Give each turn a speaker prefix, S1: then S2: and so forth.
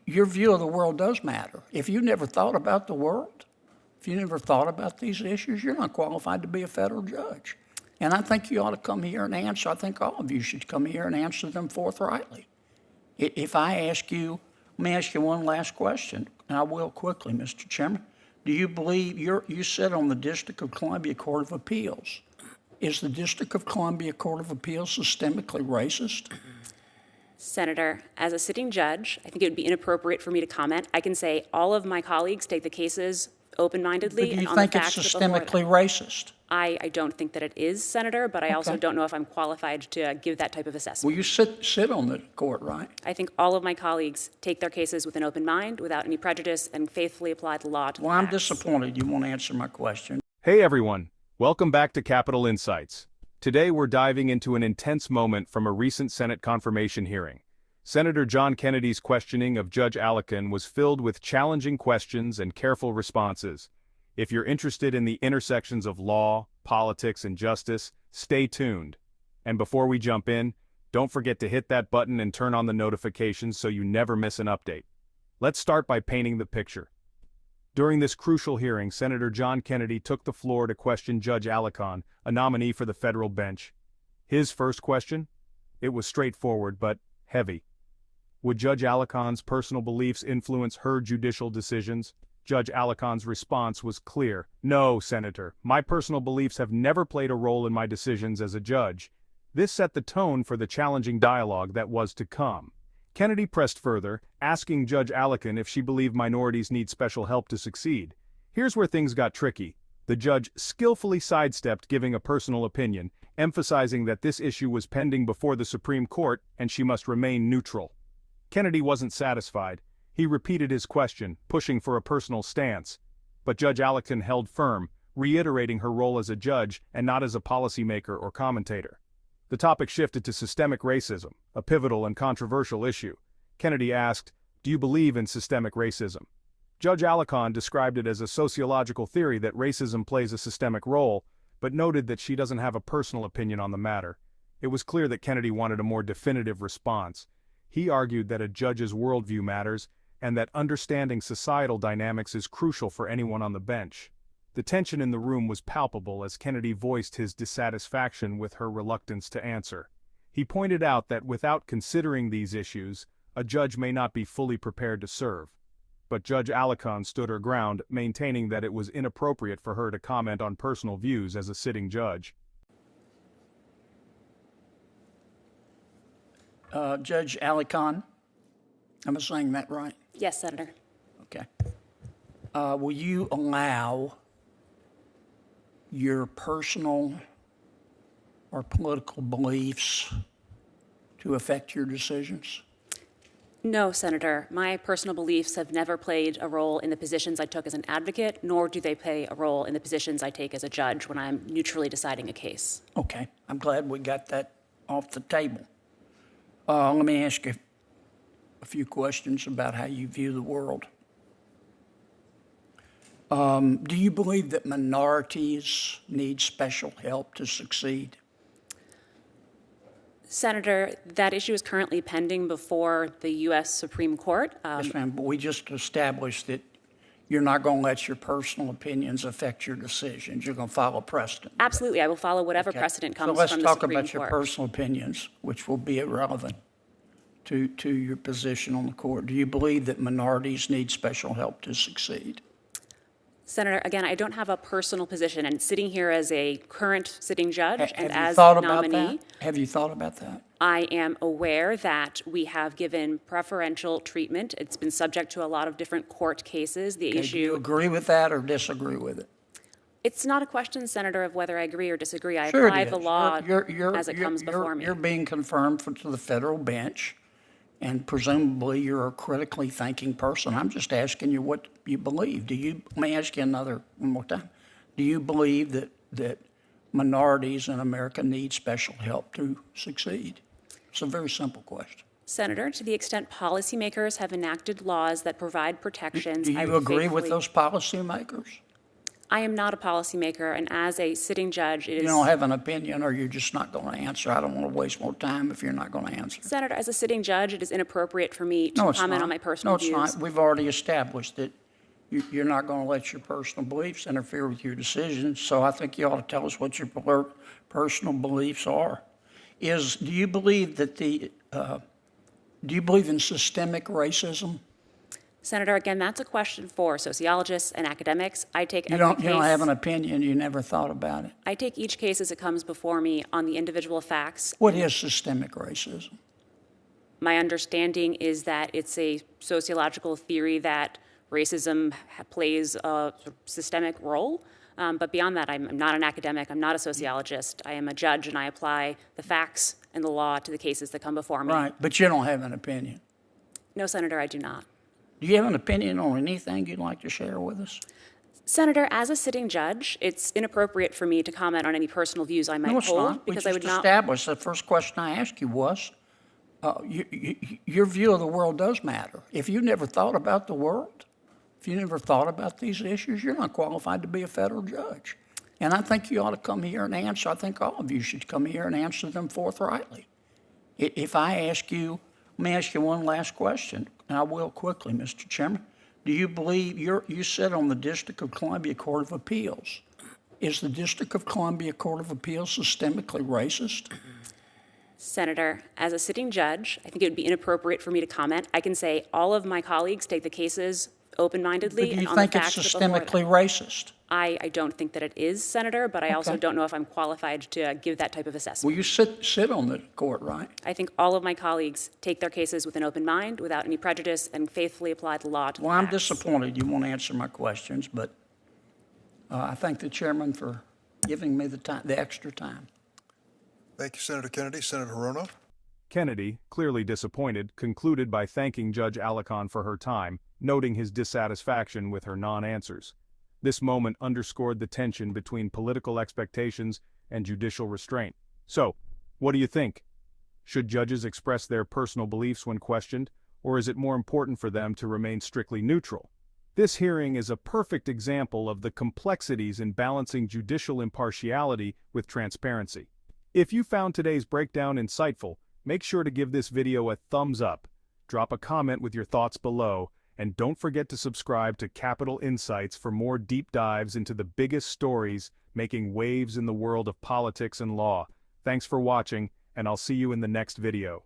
S1: Your view of the world does matter. If you never thought about the world, if you never thought about these issues, you're not qualified to be a federal judge. And I think you ought to come here and answer. I think all of you should come here and answer them forthrightly. If I ask you, let me ask you one last question, and I will quickly, Mr. Chairman. Do you believe, you sit on the District of Columbia Court of Appeals. Is the District of Columbia Court of Appeals systemically racist?
S2: Senator, as a sitting judge, I think it would be inappropriate for me to comment. I can say all of my colleagues take the cases open-mindedly and on the facts.
S1: Do you think it's systemically racist?
S2: I don't think that it is, Senator, but I also don't know if I'm qualified to give that type of assessment.
S1: Well, you sit on the court, right?
S2: I think all of my colleagues take their cases with an open mind, without any prejudice, and faithfully apply the law to the facts.
S1: Well, I'm disappointed you won't answer my question.
S3: Hey everyone, welcome back to Capitol Insights. Today we're diving into an intense moment from a recent Senate confirmation hearing. Senator John Kennedy's questioning of Judge Alicon was filled with challenging questions and careful responses. If you're interested in the intersections of law, politics, and justice, stay tuned. And before we jump in, don't forget to hit that button and turn on the notifications so you never miss an update. Let's start by painting the picture. During this crucial hearing, Senator John Kennedy took the floor to question Judge Alicon, a nominee for the federal bench. His first question? It was straightforward but heavy. Would Judge Alicon's personal beliefs influence her judicial decisions? Judge Alicon's response was clear. No, Senator, my personal beliefs have never played a role in my decisions as a judge. This set the tone for the challenging dialogue that was to come. Kennedy pressed further, asking Judge Alicon if she believed minorities need special help to succeed. Here's where things got tricky. The judge skillfully sidestepped giving a personal opinion, emphasizing that this issue was pending before the Supreme Court and she must remain neutral. Kennedy wasn't satisfied. He repeated his question, pushing for a personal stance. But Judge Alicon held firm, reiterating her role as a judge and not as a policymaker or commentator. The topic shifted to systemic racism, a pivotal and controversial issue. Kennedy asked, "Do you believe in systemic racism?" Judge Alicon described it as a sociological theory that racism plays a systemic role, but noted that she doesn't have a personal opinion on the matter. It was clear that Kennedy wanted a more definitive response. He argued that a judge's worldview matters, and that understanding societal dynamics is crucial for anyone on the bench. The tension in the room was palpable as Kennedy voiced his dissatisfaction with her reluctance to answer. He pointed out that without considering these issues, a judge may not be fully prepared to serve. But Judge Alicon stood her ground, maintaining that it was inappropriate for her to comment on personal views as a sitting judge.
S1: Judge Alicon, am I saying that right?
S2: Yes, Senator.
S1: Okay. Will you allow your personal or political beliefs to affect your decisions?
S2: No, Senator. My personal beliefs have never played a role in the positions I took as an advocate, nor do they play a role in the positions I take as a judge when I'm neutrally deciding a case.
S1: Okay. I'm glad we got that off the table. Let me ask you a few questions about how you view the world. Do you believe that minorities need special help to succeed?
S2: Senator, that issue is currently pending before the U.S. Supreme Court.
S1: Yes, ma'am, but we just established that you're not going to let your personal opinions affect your decisions. You're going to follow precedent.
S2: Absolutely. I will follow whatever precedent comes from the Supreme Court.
S1: So let's talk about your personal opinions, which will be irrelevant to your position on the court. Do you believe that minorities need special help to succeed?
S2: Senator, again, I don't have a personal position, and sitting here as a current sitting judge and as
S1: a
S2: nominee,
S1: have you thought about that?
S2: I am aware that we have given preferential treatment. It's been subject to a lot of different court cases. The issue.
S1: Do you agree with that or disagree with it?
S2: It's not a question, Senator, of whether I agree or disagree. I
S1: Sure
S2: apply the law as it comes before me.
S1: You're being confirmed to the federal bench, and presumably you're a critically thinking person. I'm just asking you what you believe. Let me ask you one more time. Do you believe that minorities in America need special help to succeed? It's a very simple question.
S2: Senator, to the extent policymakers have enacted laws that provide protections,
S1: do you agree with those policymakers?
S2: I am not a policymaker, and as a sitting judge, it is...
S1: You don't have an opinion, or you're just not going to answer. I don't want to waste more time if you're not going to answer.
S2: Senator, as a sitting judge, it is inappropriate for me to
S1: No, it's
S2: comment
S1: not.
S2: on my personal views.
S1: No, it's not. We've already established that you're not going to let your personal beliefs interfere with your decisions, so I think you ought to tell us what your personal beliefs are. Do you believe that do you believe in systemic racism?
S2: Senator, again, that's a question for sociologists and academics. I take
S1: You don't have an opinion. You never thought about it.
S2: I take each case as it comes before me on the individual facts.
S1: What is systemic racism?
S2: My understanding is that it's a sociological theory that racism plays a systemic role. But beyond that, I'm not an academic. I'm not a sociologist. I am a judge, and I apply the facts and the law to the cases that come before me.
S1: Right, but you don't have an opinion.
S2: No, Senator, I do not.
S1: Do you have an opinion on anything you'd like to share with us?
S2: Senator, as a sitting judge, it's inappropriate for me to comment on any personal views I might
S1: No, it's
S2: hold
S1: not.
S2: because
S1: We
S2: I would
S1: just
S2: not.
S1: established the first question I asked you was, your view of the world does matter. If you never thought about the world, if you never thought about these issues, you're not qualified to be a federal judge. And I think you ought to come here and answer. I think all of you should come here and answer them forthrightly. If I ask you, let me ask you one last question, and I will quickly, Mr. Chairman. Do you believe you sit on the District of Columbia Court of Appeals? Is the District of Columbia Court of Appeals systemically racist?
S2: Senator, as a sitting judge, I think it would be inappropriate for me to comment. I can say all of my colleagues take the cases open-mindedly
S1: But do
S2: and
S1: you
S2: on the
S1: think it's
S2: facts that are before them.
S1: systemically racist?
S2: I don't think that it is, Senator, but I also
S1: Okay.
S2: don't know if I'm qualified to give that type of assessment.
S1: Well, you sit on the court, right?
S2: I think all of my colleagues take their cases with an open mind, without any prejudice, and faithfully apply the law to the
S1: Well, I'm
S2: facts.
S1: disappointed you won't answer my questions, but I thank the chairman for giving me the extra time.
S4: Thank you, Senator Kennedy. Senator Hirono?
S3: Kennedy, clearly disappointed, concluded by thanking Judge Alicon for her time, noting his dissatisfaction with her non-answers. This moment underscored the tension between political expectations and judicial restraint. So, what do you think? Should judges express their personal beliefs when questioned, or is it more important for them to remain strictly neutral? This hearing is a perfect example of the complexities in balancing judicial impartiality with transparency. If you found today's breakdown insightful, make sure to give this video a thumbs up, drop a comment with your thoughts below, and don't forget to subscribe to Capital Insights for more deep dives into the biggest stories making waves in the world of politics and law. Thanks for watching, and I'll see you in the next video.